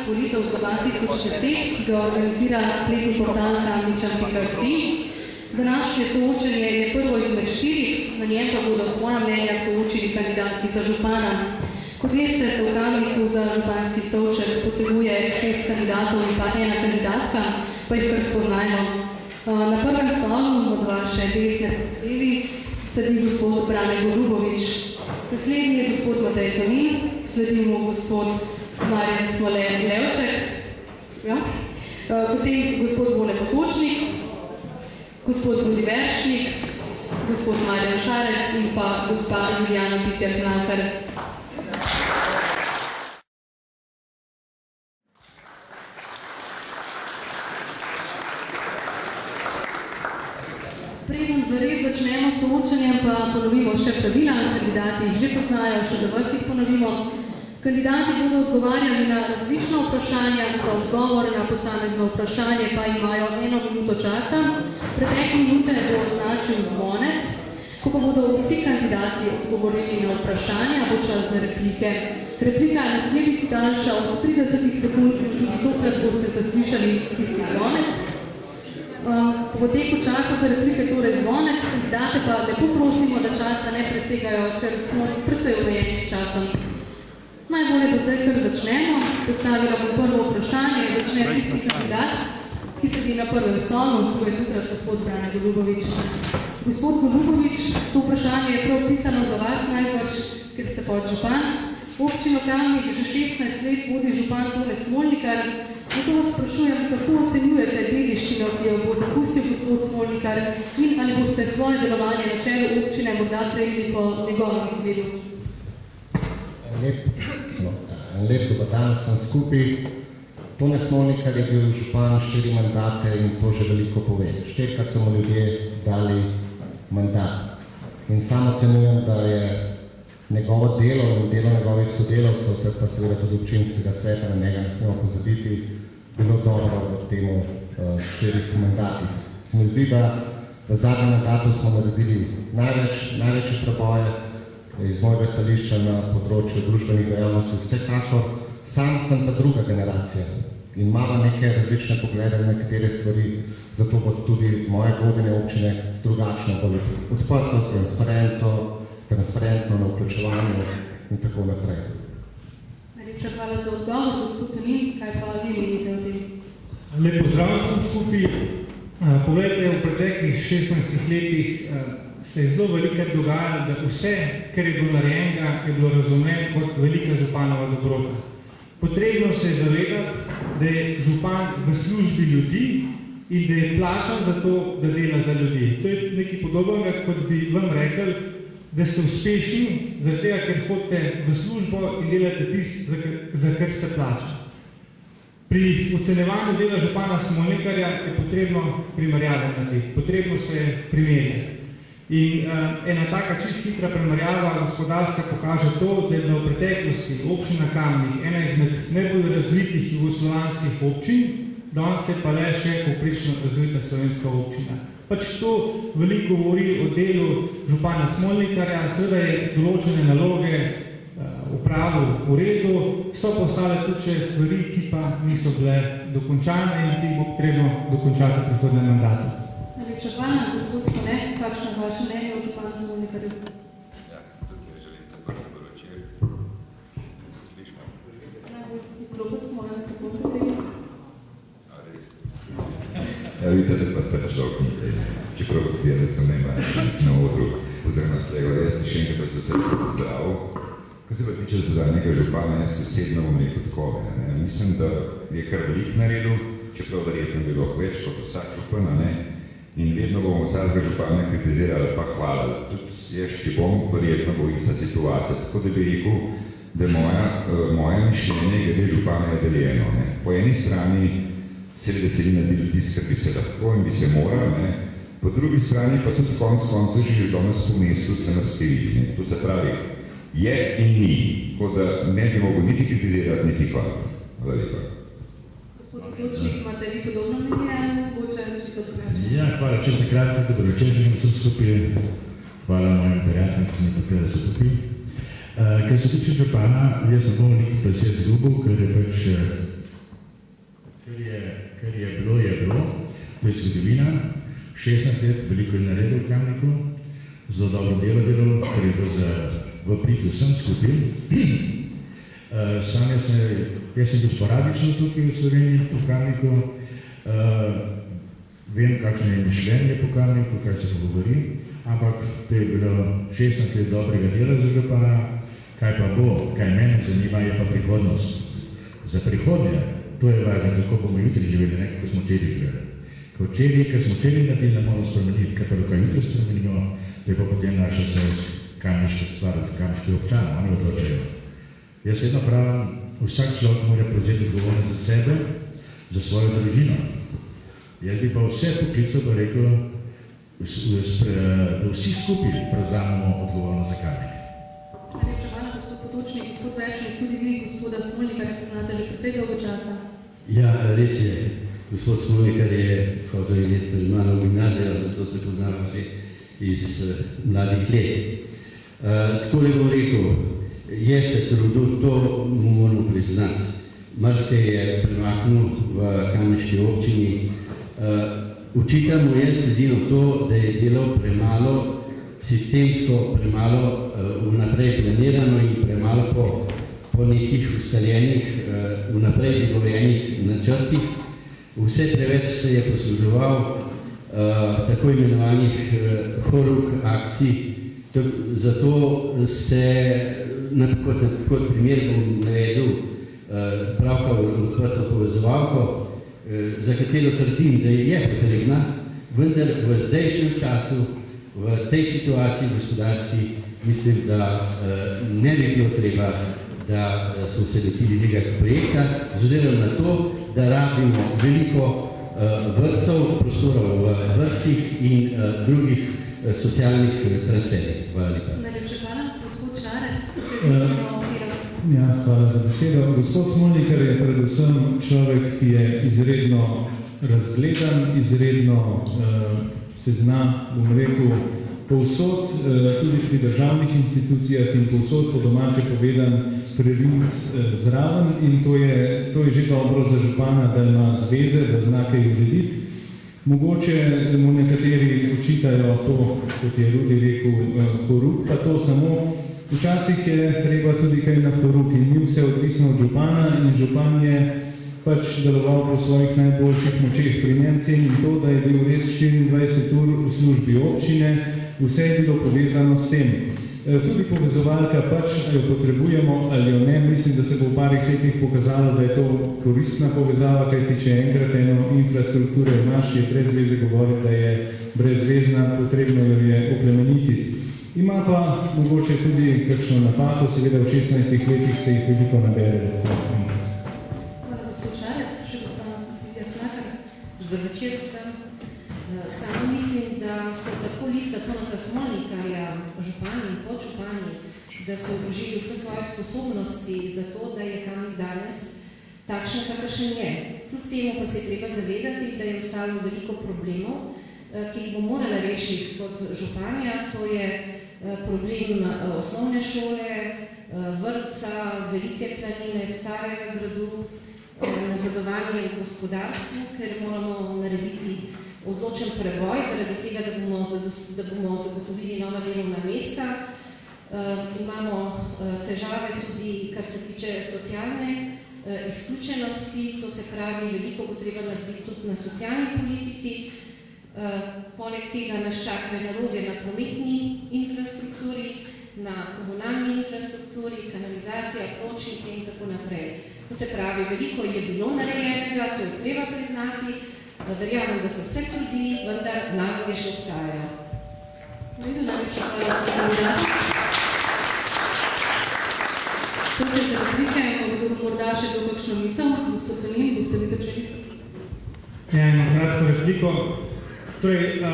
volitev 2010, ki ga organizira spletni portal kamničan.si. Današnje soočenje je prvo izmed 4, na njem pa bodo svoja mnenja soočili kandidati za župana. Kot veste, se v Kamniku za županski stolček poteguje 6 kandidatov in pa 1 kandidatka, pa jih kar spoznajmo. Na prvem stolu od vaše desne levi sedi gospod Brane Goljubović. Naslednji je gospod Matej Tonin, sledi mu gospod Marjan Smole Levček, ja? Potem gospod Zvone Potočnik, gospod Rudi Veršnik, gospod Marjan Šarec in pa gospa Julijana Bizjak-Mlankar. Preden zares začnemo s soočenjem, pa ponovimo še pravila. Kandidati jih že poznajo, še za vas jih ponovimo. Kandidati bodo odgovarjali na različna vprašanja, za odgovor na posamezno vprašanje pa imajo 1 minuto časa. Pretekle minute bo označil zvonec. Ko pa bodo vsi kandidati odgovorili na vprašanja, bo čas za replike. Replika ne sme biti daljša od 30 sekund, tudi tokrat boste zaslišali tisti zvonec. Po poteku časa za replike torej zvonec, kandidate pa lepo prosimo, da časa ne presegajo, ker smo precej omejeni s časom. Najbolje, da zdaj kar začnemo. Postavila bo prvo vprašanje, začne tisti kandidat, ki sedi na prvem stolu, to je tukrat gospod Brane Goljubović. Gospod Goljubović, to vprašanje je prav pisano za vas najbrž, ker ste podžupan. Občino Kamnik že 16 let vodi župan Tone Smolnikar. Zato vas sprašujem, kako ocenjujete dediščino, ki jo bo zapustil gospod Smolnikar in ali boste svoje delovanje na čelu občine morda prejeli po njegovem izgledu? Lep dober dan, sem skupaj. Tone Smolnikar je bil župan 4 mandate in to že veliko pove. 4krat so mu ljudje dali mandat. In sam ocenjujem, da je njegovo delo in delo njegovih sodelavcev, ter pa seveda tudi občinskega sveta, na njega ne smemo pozabiti, bilo dobro v temu 4 mandatih. Se mi zdi, da v zadnjem mandatu smo naredili največje preboje iz mojega stališča na področju družbenih dejavnosti. Vsekakor, sam sem pa druga generacija in imamo neke različne poglede na nekatere stvari, zato bo tudi moje vodenje občine drugačno, bolj odprto, transparentno na vključevanju in tako naprej. Najlepša hvala za odgovor, gospod Tonin, kaj pa vi menite o tem? Lep pozdrav sem skupaj. Poglejte, v preteklih 16 letih se je zelo veliko dogajalo, da vse, kar je bilo narejenega, je bilo razumljeno kot velika županova dobrota. Potrebno se je zavedati, da je župan v službi ljudi in da je plačan za to, da dela za ljudi. To je nekaj podobnega, kot bi vam rekli, da ste uspešni, zaradi tega, ker hodite v službo in delate tisto, za kar ste plačani. Pri ocenjevanju dela župana Smolnikarja je potrebno primerjave narediti, potrebno se primerjati. In ena taka čisto hitra primerjava gospodarska pokaže to, da je bila v preteklosti občina Kamnik ena izmed najbolj razvitih jugoslovanskih občin, danes je pa le še povprečno razvita slovenska občina. Pač to veliko govori o delu župana Smolnikarja, seveda je določene naloge upravil v redu, so pa ostale tudi še stvari, ki pa niso bile dokončane in ki bo potrebno dokončati v prihodnem mandatu. Najlepša hvala, gospod Smole, kakšno je vaše mnenje o županu Smolnikarju? Ja, tudi jaz želim tako sporočil. Se slišimo? Najbolj mikrofon, moram tako potrebno. A res? Ja, vidite, da pa ste človek, čeprav da sem na odru, oziroma tega, jaz še enkrat se zdravil. Kar se pa tiče zadnjega župana, jaz osebno bom rekel takove. Mislim, da je kar veliko naredil, čeprav verjetno bi bilo več kot vsak župan, in vedno bomo vsakega župana kritizirali pa hvalili. Tudi jaz, če bom, verjetno bo ista situacija. Tako da bi rekel, da moje mišljenje glede župana je deljeno. Po eni strani se veseli naredili tisto, kar bi se lahko in bi se moral, po drugi strani pa tudi konc koncev že danes po mestu se nas stili. To se pravi, je in ni, tako da ne bi mogel niti kritizirati, niti hvaliti. Hvala lepa. Gospod Potočnik, imate vi podobno mnenje? Ja, hvala, čisto kratko, dobro večer, vsem skupaj. Hvala mojim prijateljem, ki sem jih tukaj, da so tukaj. Kar se tiče župana, jaz sem bom nekaj besed zgubil, ker je pač zgodovina, 16 let veliko je naredil v Kamniku, zelo dobro delo delal, ker je bilo v prid vsem skupin. Jaz sem bil sporadično tukaj v Sloveniji, v Kamniku, vem, kakšno je mišljenje po Kamniku, kaj se govori, ampak to je bilo 16 let dobrega dela za župana, kaj pa bo, kaj mene zanima, je pa prihodnost. Za prihodnje, to je važno, kako bomo jutri živeli, ne kako smo včeraj živeli. Ker smo včeraj naredili, ne moramo spremeniti, kaj pa dokaj jutri spremenimo, to je pa potem naša vse kamniška stvar, kamniški občani, oni odločajo. Jaz vedno pravim, vsak človek mora prevzeti odgovornost za sebe, za svojo družino. Jaz bi pa vse poklical, pa rekel, da vsi skupaj prevzamemo odgovornost za Kamnik. Najlepša hvala, gospod Potočnik, gospod Večnik, tudi vi, gospoda Smolnikar, ki znate že precej dolgo časa. Ja, res je. Gospod Smolnikar je hodil let pred mano v gimnazijo, zato se poznamo že iz mladih let. Takole bom rekel, je se trudil, to moramo priznati. Marsikaj je premaknil v kamniški občini. Očitam mu jaz edino to, da je delal premalo sistemsko, premalo vnaprej planirano in premalo po nekih ustaljenih, vnaprej dogovorjenih načrtih. Vse preveč se je posluževal tako imenovanih horuk akcij. Zato se, kot primer bom navedel pravkar odprto povezovalko, za katero trdim, da je potrebna, vendar v zdajšnjem času, v tej situaciji gospodarski, mislim, da ne bi bilo treba, da smo se lotili tega projekta, oziroma na to, da rabimo veliko vrtcev, prostorov v vrtcih in drugih socialnih transferih. Hvala lepa. Najlepša hvala, gospod Šarec. Ja, hvala za besedo. Gospod Smolnikar je predvsem človek, ki je izredno razgledan, izredno se zna, bom rekel, povsod, tudi pri državnih institucijah in povsod po domače povedan prevint zraven in to je že dobro za župana, da ima zveze, da zna kaj urediti. Mogoče mu nekateri očitajo to, kot je Rudi rekel, horuk, pa to samo. Včasih je treba tudi kaj na horuk in ni vse odvisno od župana in župan je pač deloval po svojih najboljših močeh. Pri njem cenim to, da je bil res 24 ur v službi občine, vse je bilo povezano s tem. Tudi povezovalka pač jo potrebujemo ali jo ne, mislim, da se bo v parih letih pokazalo, da je to koristna povezava, kajti če enkrat eno infrastrukturo imaš, je brez veze govoriti, da je brezvezna, potrebno jo je oplemenititi. Ima pa mogoče tudi kakšno napako, seveda v 16 letih se jih veliko nabere. Hvala, gospod Šarec, še gospod Izjak Mlakar. Dober večer vsem. Samo mislim, da so tako lista Toneta Smolnikarja, župani in podžupani, da so vložili vse svoje sposobnosti za to, da je Kamnik danes takšen, kakršen je. Kljub temu pa se je treba zavedati, da je ostalo veliko problemov, ki jih bo morala rešiti kot županja. To je problem osnovne šole, vrtca, velike planine, starega gradu, nazadovanje v gospodarstvu, ker moramo narediti odločen preboj, zaradi tega, da bomo zagotovili nova delovna mesta. Imamo težave tudi, kar se tiče socialne izključenosti, to se pravi, veliko bo treba narediti tudi na socialni politiki. Poleg tega nas čakajo naloge na prometni infrastrukturi, na komunalni infrastrukturi, kanalizacija, pločnike in tako naprej. To se pravi, veliko je bilo narejenega, to je treba priznati. Verjamem, da so vse trudili, vendar naloge še obstajajo. Najlepša hvala za kandidat. Če se za replike, bodo morda še do kakšno misel, gospod Tonin, boste vi začeli? Ja, imam kratko repliko. Torej,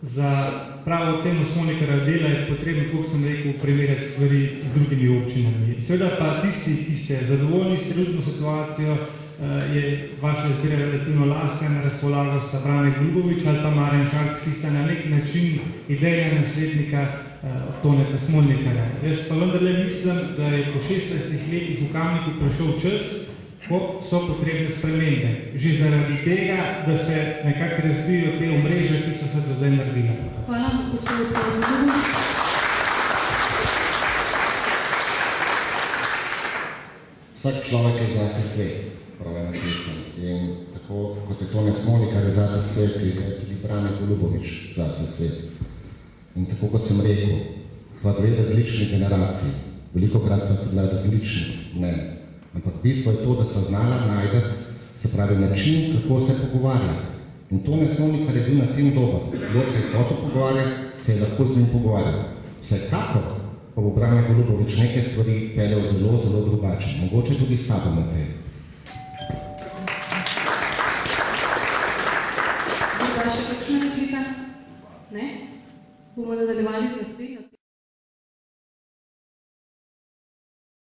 za pravo oceno Smolnikarja dela je potrebno, kot sem rekel, primerjati stvari z drugimi občinami. Seveda pa tisti, ki ste zadovoljni s trenutno situacijo, je vaša letira relativno lahka, na razpolago sta Brane Golubovič ali pa Marjan Šarc, ki sta na nek način ideja naslednika Toneta Smolnikarja. Jaz pa vendarle mislim, da je po 16 letih v Kamniku prišel čas, ko so potrebne spremembe. Že zaradi tega, da se nekako razvijajo te omrežja, ki so se do zdaj naredila. Hvala, gospod Pavlov. Vsak človek je zase svet, prav je napisano. In tako, kot je Tone Smolnikar je zase svet, je tudi Brane Golubović zase svet. In tako, kot sem rekel, sva dve različni generaciji. Velikokrat sva se bila različni mnenja. Ampak bistvo je to, da sva znala najti, se pravi, način, kako se pogovarjati. In Tone Smolnikar je bil na tem dober. Kdor se je hotel pogovarjati, se je lahko z njim pogovarjal. Vsekakor pa bo Brane Golubović neke stvari peljal zelo, zelo drugače. Mogoče tudi s sabo naprej. Morda še kakšna replika? Ne? Bomo nadaljevali z naslednjo.